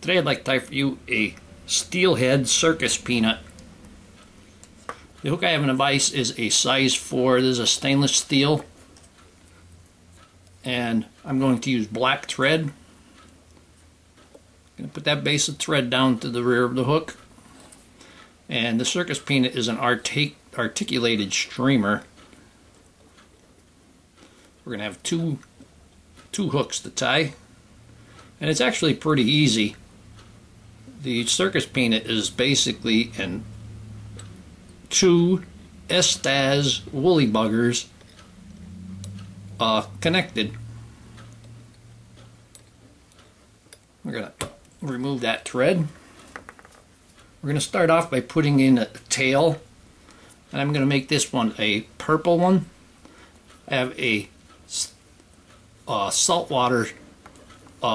Today I'd like to tie for you a Steelhead Circus Peanut. The hook I have in the vise is a size 4. This is a stainless steel. And I'm going to use black thread. I'm going to put that base of thread down to the rear of the hook. And the Circus Peanut is an articulated streamer. We're going to have two hooks to tie. And it's actually pretty easy. The Circus Peanut is basically two Estaz woolly buggers connected. We're going to remove that thread. We're going to start off by putting in a tail, and I'm going to make this one a purple one. I have a saltwater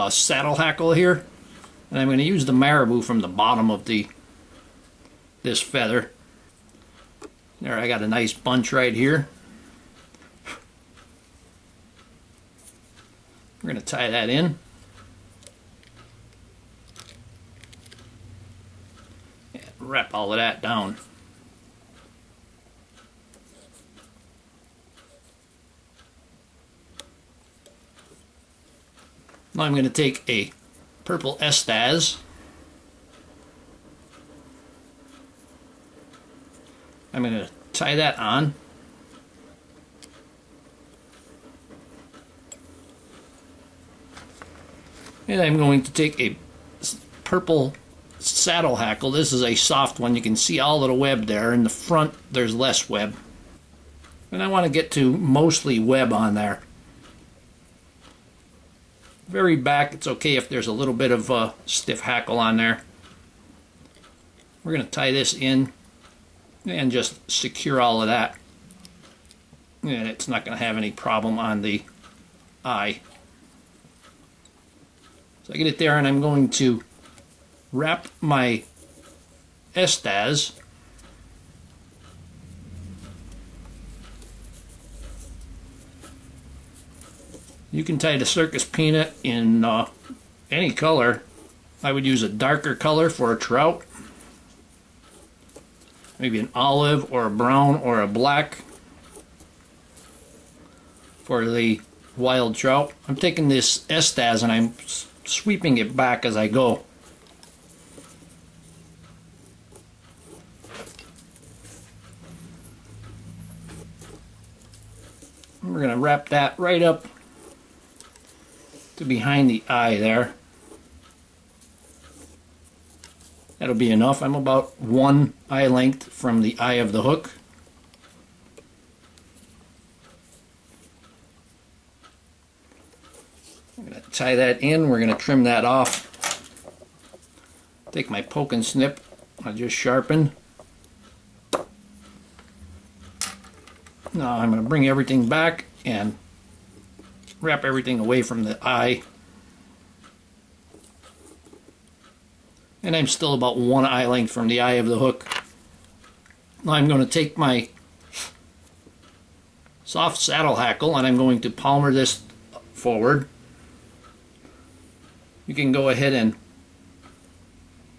saddle hackle here, and I'm going to use the marabou from the bottom of this feather. There, I got a nice bunch right here. We're going to tie that in. And wrap all of that down. Now I'm going to take a purple Estaz. I'm going to tie that on. And I'm going to take a purple saddle hackle. This is a soft one. You can see all of the web there. In the front, there's less web. And I want to get to mostly web on there. Very back, it's okay if there's a little bit of stiff hackle on there. We're going to tie this in and just secure all of that. And it's not going to have any problem on the eye. So I get it there, and I'm going to wrap my Estaz You can tie the Circus Peanut in any color. I would use a darker color for a trout. Maybe an olive or a brown or a black for the wild trout. I'm taking this Estaz and I'm sweeping it back as I go. We're going to wrap that right up to behind the eye there. That'll be enough. I'm about 1 eye length from the eye of the hook. I'm going to tie that in. We're going to trim that off. Take my poke and snip. I just sharpened. Now I'm going to bring everything back and wrap everything away from the eye. And I'm still about 1 eye length from the eye of the hook. Now I'm going to take my soft saddle hackle and I'm going to palmer this forward. You can go ahead and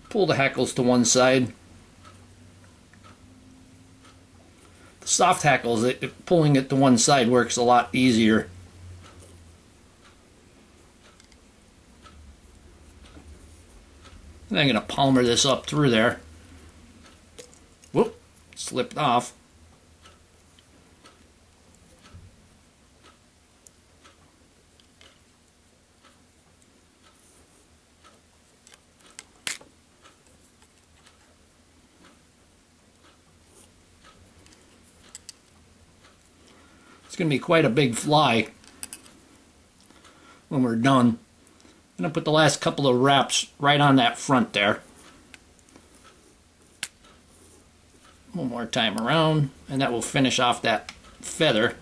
pull the hackles to one side. The soft hackles, pulling it to one side works a lot easier. And I'm going to palmer this up through there. Whoop, slipped off. It's going to be quite a big fly when we're done. I'm going to put the last couple of wraps right on that front there. One more time around, and that will finish off that feather.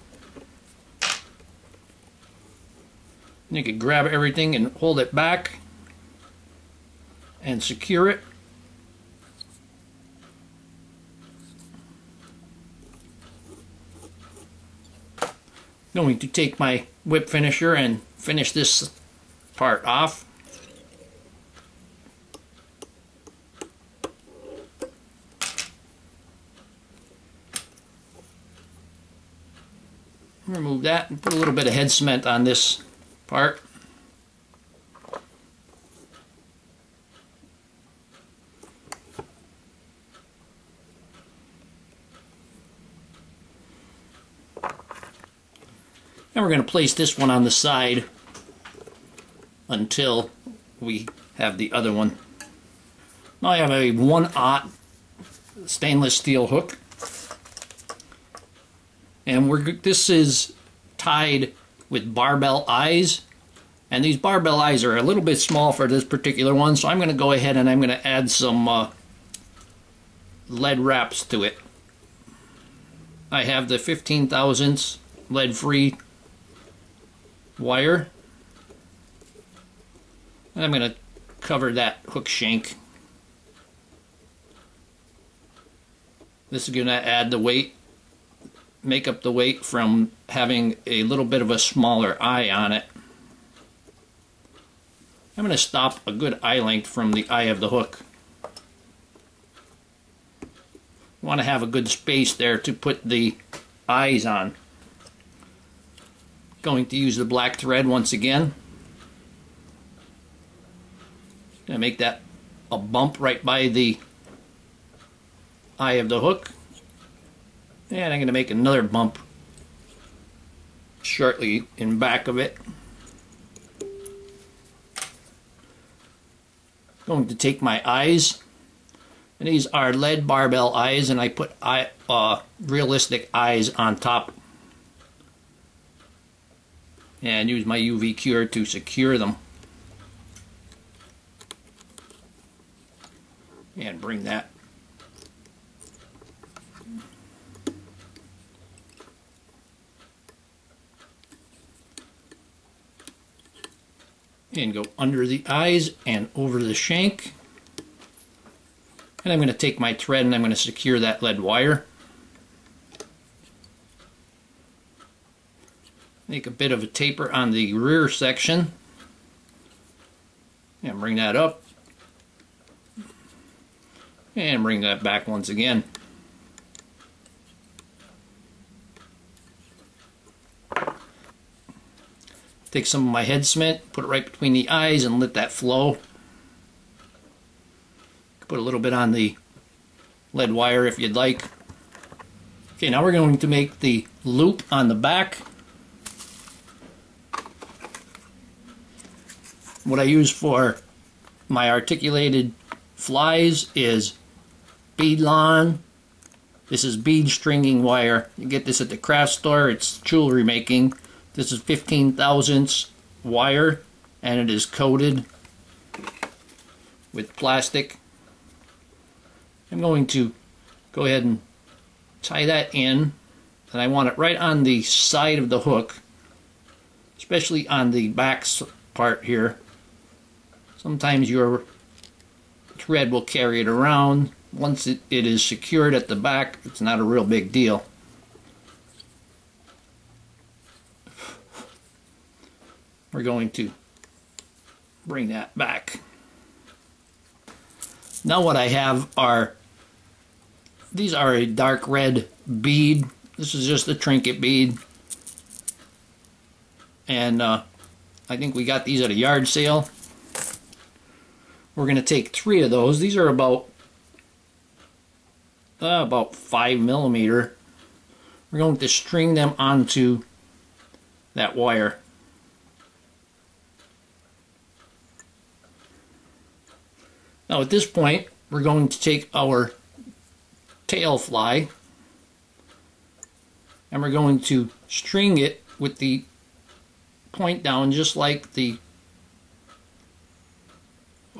And you can grab everything and hold it back and secure it. Going to take my whip finisher and finish this part off. Remove that and put a little bit of head cement on this part. And we're going to place this one on the side until we have the other one. Now I have a 1/0 stainless steel hook. And this is tied with barbell eyes. And these barbell eyes are a little bit small for this particular one, so I'm going to go ahead and I'm going to add some lead wraps to it. I have the 15 thousandths lead-free wire. And I'm going to cover that hook shank. This is going to add the weight, make up the weight from having a little bit of a smaller eye on it. I'm going to stop a good eye length from the eye of the hook. You want to have a good space there to put the eyes on. Going to use the black thread once again. Going to make that a bump right by the eye of the hook. And I'm going to make another bump shortly in back of it. Going to take my eyes, and these are lead barbell eyes, and I put realistic eyes on top and use my UV cure to secure them. And bring that and go under the eyes and over the shank. And I'm going to take my thread and I'm going to secure that lead wire. Make a bit of a taper on the rear section and bring that up and bring that back once again. Take some of my head cement, put it right between the eyes and let that flow. Put a little bit on the lead wire if you'd like. Okay, now we're going to make the loop on the back. What I use for my articulated flies is beadlawn. This is bead stringing wire. You get this at the craft store. It's jewelry making. This is 15 thousandths wire, and it is coated with plastic. I'm going to go ahead and tie that in, and I want it right on the side of the hook, especially on the back part here. Sometimes your thread will carry it around. Once it is secured at the back, it's not a real big deal. We're going to bring that back. Now what I have are, these are a dark red bead. This is just a trinket bead. And I think we got these at a yard sale. We're going to take 3 of those. These are about 5 millimeter. We're going to string them onto that wire. Now at this point, we're going to take our tail fly and we're going to string it with the point down, just like the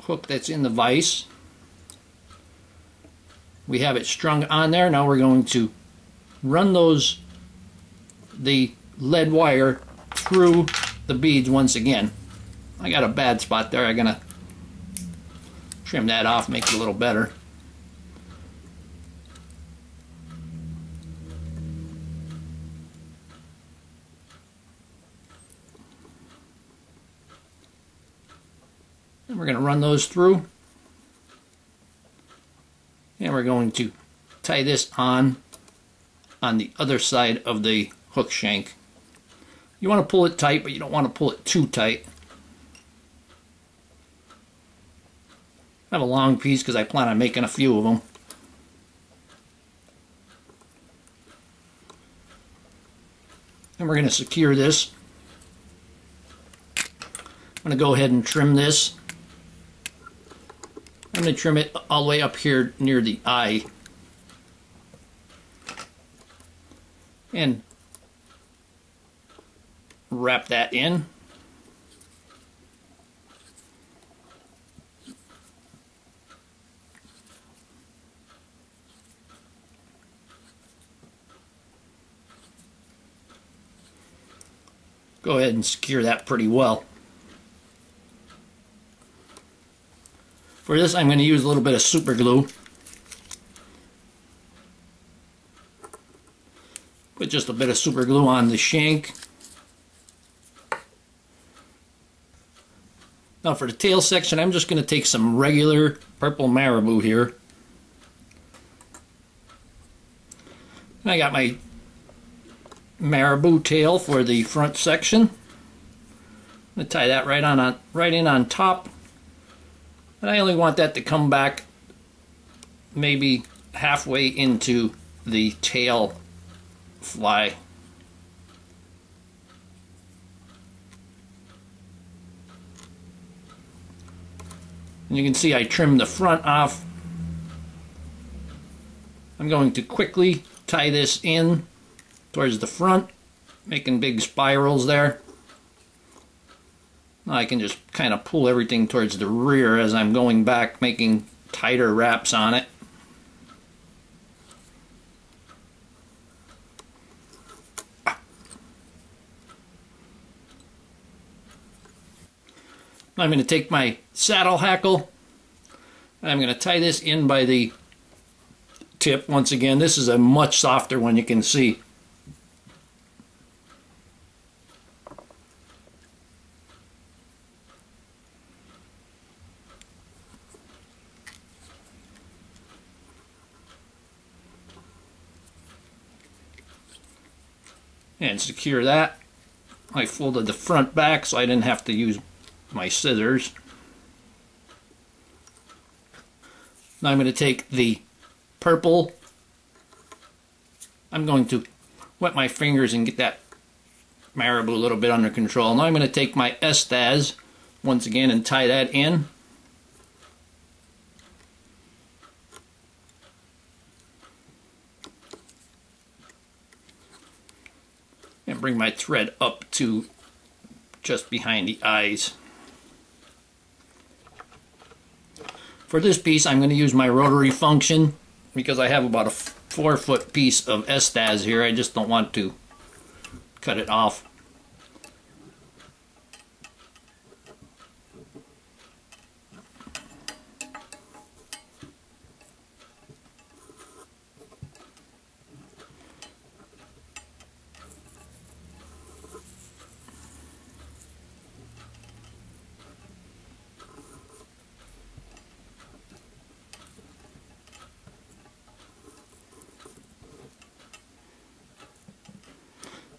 hook that's in the vise. We have it strung on there. Now we're going to run the lead wire through the beads once again. I got a bad spot there. I'm gonna trim that off, make it a little better. And we're going to run those through. And we're going to tie this on the other side of the hook shank. You want to pull it tight, but you don't want to pull it too tight. I have a long piece because I plan on making a few of them. And we're going to secure this. I'm going to go ahead and trim this. I'm going to trim it all the way up here near the eye. And wrap that in. Go ahead and secure that pretty well. For this, I'm going to use a little bit of super glue. Put just a bit of super glue on the shank. Now for the tail section, I'm just going to take some regular purple marabou here. And I got my marabou tail for the front section. I'm going to tie that right in on top. And I only want that to come back maybe halfway into the tail fly. And you can see I trimmed the front off. I'm going to quickly tie this in towards the front, making big spirals there. Now I can just kind of pull everything towards the rear as I'm going back, making tighter wraps on it. I'm going to take my saddle hackle and I'm going to tie this in by the tip. Once again, this is a much softer one, you can see. And secure that. I folded the front back so I didn't have to use my scissors. Now I'm going to take the purple. I'm going to wet my fingers and get that marabou a little bit under control. Now I'm going to take my Estaz once again and tie that in. And bring my thread up to just behind the eyes. For this piece, I'm going to use my rotary function because I have about a 4-foot piece of Estaz here. I just don't want to cut it off.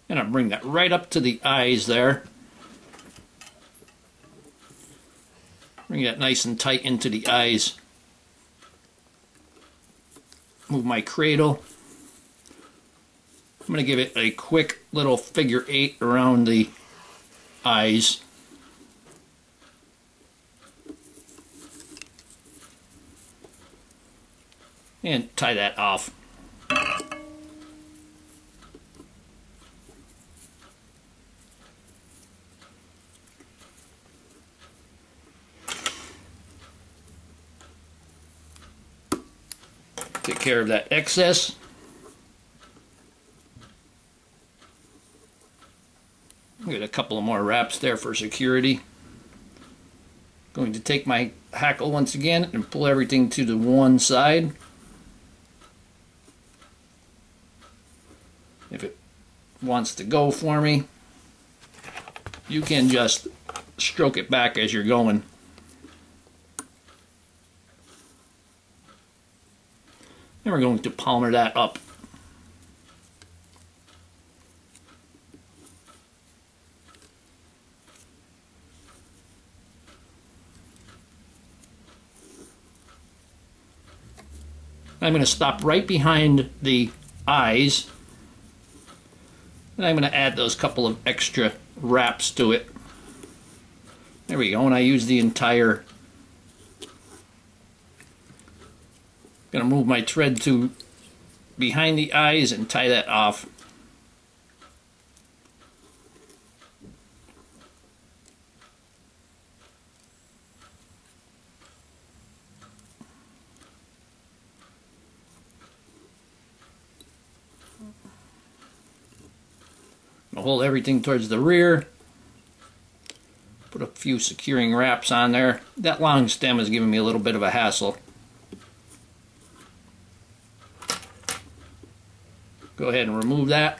And I'll bring that right up to the eyes there. Bring that nice and tight into the eyes. Move my cradle. I'm going to give it a quick little figure 8 around the eyes. And tie that off. Take care of that excess. Get a couple of more wraps there for security. Going to take my hackle once again and pull everything to the one side. If it wants to go for me, you can just stroke it back as you're going. And we're going to palmer that up. I'm going to stop right behind the eyes, and I'm going to add those couple of extra wraps to it. There we go, and I use the entire. I'm going to move my thread to behind the eyes and tie that off. I'll hold everything towards the rear. Put a few securing wraps on there. That long stem is giving me a little bit of a hassle. Go ahead and remove that.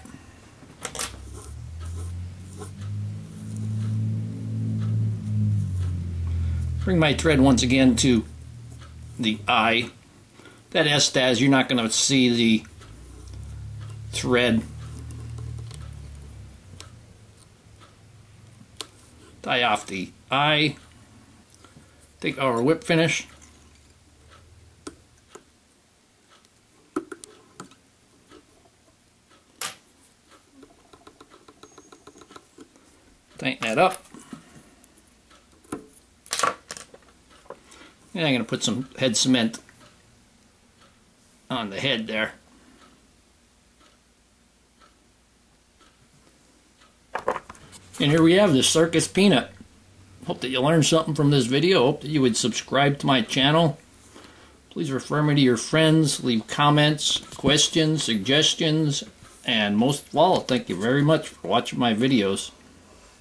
Bring my thread once again to the eye. That S-staz, you're not going to see the thread. Tie off the eye. Take our whip finish. Tighten that up. And I'm going to put some head cement on the head there. And here we have the Circus Peanut. Hope that you learned something from this video. Hope that you would subscribe to my channel. Please refer me to your friends. Leave comments, questions, suggestions. And most of all, thank you very much for watching my videos.